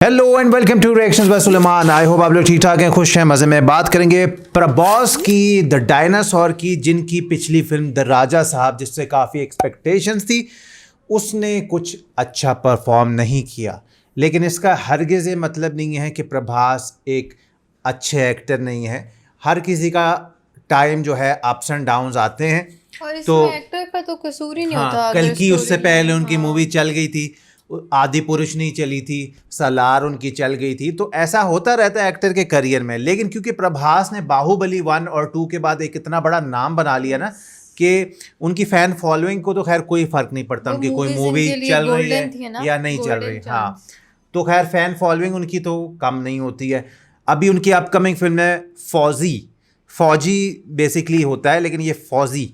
Hello and welcome to reactions by Suleman. I hope आप लोग ठीक ठाक हैं, खुश हैं, मज़े में। बात करेंगे प्रभास की, द डायनासोर की, जिनकी पिछली फिल्म द राजा साहब, जिससे काफ़ी एक्सपेक्टेशंस थी, उसने कुछ अच्छा परफॉर्म नहीं किया। लेकिन इसका हरगिज़ ये मतलब नहीं है कि प्रभास एक अच्छे एक्टर नहीं है। हर किसी का टाइम जो है अप्स एंड डाउन्स आते हैं। और तो इसमें एक्टर का तो कसूर ही नहीं होता। हाँ, अगर कल की उससे story पहले line, उनकी मूवी चल गई थी, आदि पुरुष नहीं चली थी, सलार उनकी चल गई थी। तो ऐसा होता रहता है एक्टर के करियर में। लेकिन क्योंकि प्रभास ने बाहुबली 1 और 2 के बाद एक इतना बड़ा नाम बना लिया ना कि उनकी फैन फॉलोइंग को तो खैर कोई फर्क नहीं पड़ता, वो उनकी कोई movies मूवी इनके लिए चल रही golden थी है ना, या नहीं चल golden रही। हाँ, chance। तो खैर फैन फॉलोइंग उनकी तो कम नहीं होती है। अभी उनकी अपकमिंग फिल्म है फौजी। फौजी बेसिकली होता है, लेकिन ये फौजी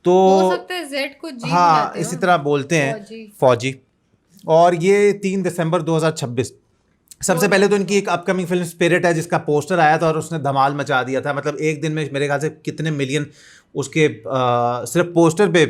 तो हो सकता है जेड को जी हाँ बुलाते इसी हो। तरह बोलते हैं, फौजी। फौजी। और ये 3 दिसंबर 2026। सबसे पहले तो इनकी एक अपकमिंग फिल्म स्पिरिट है, जिसका पोस्टर आया था और उसने धमाल मचा दिया था। मतलब एक दिन में मेरे ख्याल से कितने मिलियन उसके सिर्फ पोस्टर पे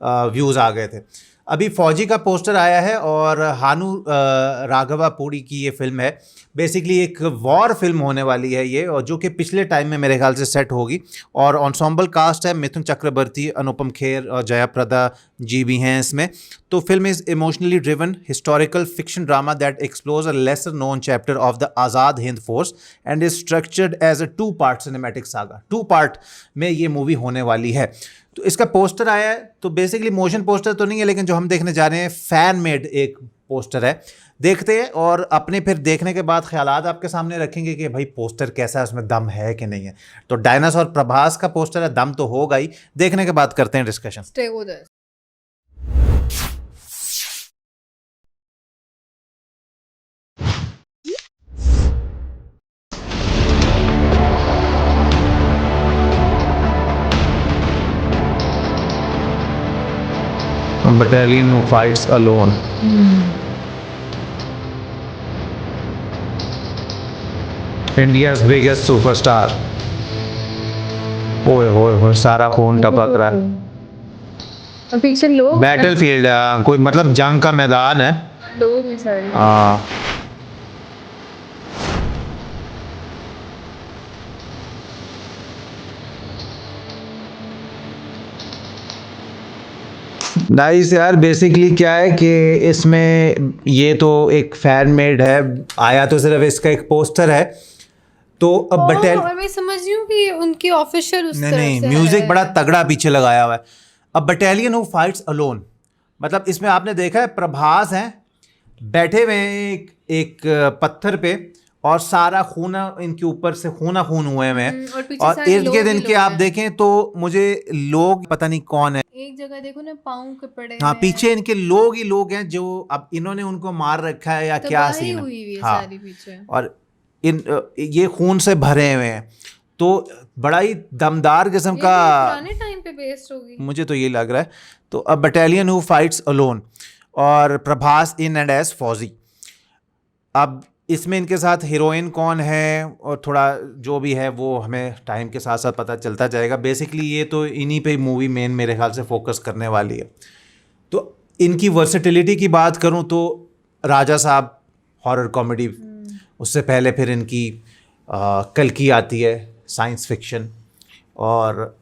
व्यूज़ आ गए थे। अभी फौजी का पोस्टर आया है और हानू राघवापुड़ी की ये फिल्म है। बेसिकली एक वॉर फिल्म होने वाली है ये, और जो कि पिछले टाइम में मेरे ख्याल से सेट होगी। और ऑन्सॉम्बल कास्ट है, मिथुन चक्रवर्ती, अनुपम खेर और जयाप्रदा जी भी हैं इसमें। तो film is emotionally driven historical fiction drama that explores a lesser known chapter of the Azad Hind force and is structured as a 2 part cinematic saga. 2 part में ये मूवी होने वाली है। तो इसका पोस्टर आया है, तो बेसिकली मोशन पोस्टर तो नहीं है, लेकिन जो हम देखने जा रहे हैं फैन मेड एक पोस्टर है। देखते हैं और अपने फिर देखने के बाद ख्यालात आपके सामने रखेंगे कि भाई पोस्टर कैसा है, उसमें दम है कि नहीं है। तो डायनासोर प्रभास का पोस्टर है, दम तो होगा ही। देखने के बाद करते हैं discussion. Stay with us। A battalion who fights alone. India's biggest superstar. ओए होए होए, सारा खून टपक रहा है। और पीछे लोग बैटलफील्ड है, कोई मतलब जंग का मैदान है। लोग भी सारे। हाँ, नाइस यार। बेसिकली क्या है कि इसमें ये तो एक फैन मेड है, आया तो सिर्फ इसका एक पोस्टर है। तो अब और मैं समझ रही हूँ कि उनकी ऑफिशियल उस नहीं तरफ नहीं, से म्यूजिक है। बड़ा तगड़ा पीछे लगाया हुआ है। अब बटालियन हु फाइट्स अलोन, मतलब इसमें आपने देखा है प्रभास हैं बैठे हुए हैं एक पत्थर पे, और सारा खूना इनके ऊपर से खूना खून हुए हुए हैं। और पीछे और सारे इर्द लोग गिर्द ही इनके लोग आप हैं। देखें तो मुझे लोग पता नहीं कौन है। एक जगह देखो ना, पाँव के पड़े हाँ, हुए पीछे हैं। इनके लोग ही लोग हैं, जो अब इन्होंने उनको मार रखा है या क्या तबाही सीन है। हुई हुई है हाँ, सारी पीछे। और ये खून से भरे हुए हैं। तो बड़ा ही दमदार किस्म ये का, कोई पुराने टाइम पे बेस्ड होगी। मुझे तो ये लग रहा है। तो अ बटालियन हु फाइट्स अलोन, और प्रभास इन एंड एज फौजी। अब इसमें इनके साथ हीरोइन कौन है और थोड़ा जो भी है वो हमें टाइम के साथ साथ पता चलता जाएगा। बेसिकली ये तो इन्हीं पे मूवी मेन मेरे ख्याल से फोकस करने वाली है। तो इनकी वर्सेटिलिटी की बात करूं तो राजा साहब हॉरर कॉमेडी, उससे पहले फिर इनकी कल्कि आती है साइंस फिक्शन, और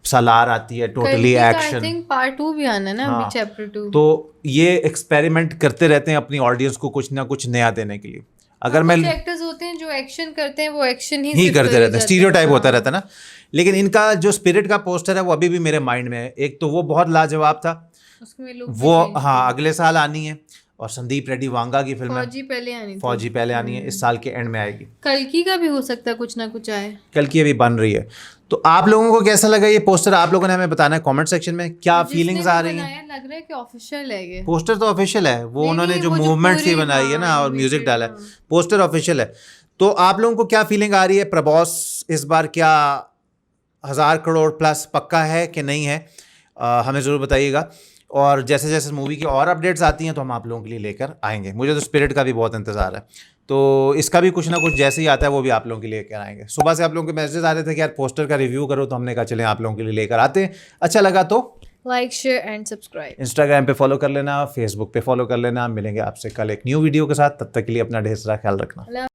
सलार आती है totally I action. Think part 2 भी आना है ना, हाँ, अभी चैप्टर 2। तो ये एक्सपेरिमेंट करते रहते हैं अपनी ऑडियंस को कुछ ना कुछ नया देने के लिए। अगर मैं कुछ एक्टर्स होते हैं जो एक्शन करते हैं, वो एक्शन ही ही सिर्फ करते करे रहते हैं, जाते स्टीरियोटाइप होता हाँ। रहता है ना। लेकिन इनका जो स्पिरिट का पोस्टर है वो अभी भी मेरे माइंड में है। एक तो वो बहुत लाजवाब था, उसमें लोग भी वो change हाँ किए। अगले साल आनी है। और संदीप रेड्डी वांगा की फिल्म है, फौजी पहले आनी थी। फौजी पहले आनी है, इस साल के एंड में आएगी। कल्कि का भी हो सकता है कुछ ना कुछ आए। कल की अभी बन रही है। तो आप लोगों को कैसा लगा ये पोस्टर? आप लोगों ने हमें बताना है कमेंट सेक्शन में, क्या जिसने फीलिंग्स भी आ रही हैं। बनाया, लग रहा है कि ऑफिशियल है ये। पोस्टर तो ऑफिशियल है, वो नहीं, उन्होंने नहीं, जो वो जो मूवमेंट सी पूरी, बनाई है ना हाँ, और मूवी म्यूजिक के, डाला है, हाँ। पोस्टर ऑफिशियल है। तो आप लोगों को क्या फीलिंग आ रही है? प्रभास इस बार क्या 1000 करोड़ प्लस पक्का है कि नहीं है? हमें ज़रूर बताइएगा। और जैसे जैसे मूवी की और अपडेट्स आती हैं तो हम आप लोगों के लिए लेकर आएंगे। मुझे तो स्पिरिट का भी बहुत इंतज़ार है, तो इसका भी कुछ ना कुछ जैसे ही आता है वो भी आप लोगों के लिए लेकर आएंगे। सुबह से आप लोगों के मैसेज आ रहे थे कि यार पोस्टर का रिव्यू करो, तो हमने कहा चलें आप लोगों के लिए लेकर आते हैं। अच्छा लगा तो like share and subscribe. Instagram पे फॉलो कर लेना, फेसबुक पे फॉलो कर लेना। मिलेंगे आपसे कल एक न्यू वीडियो के साथ, तब तक के लिए अपना ढेर सारा ख्याल रखना।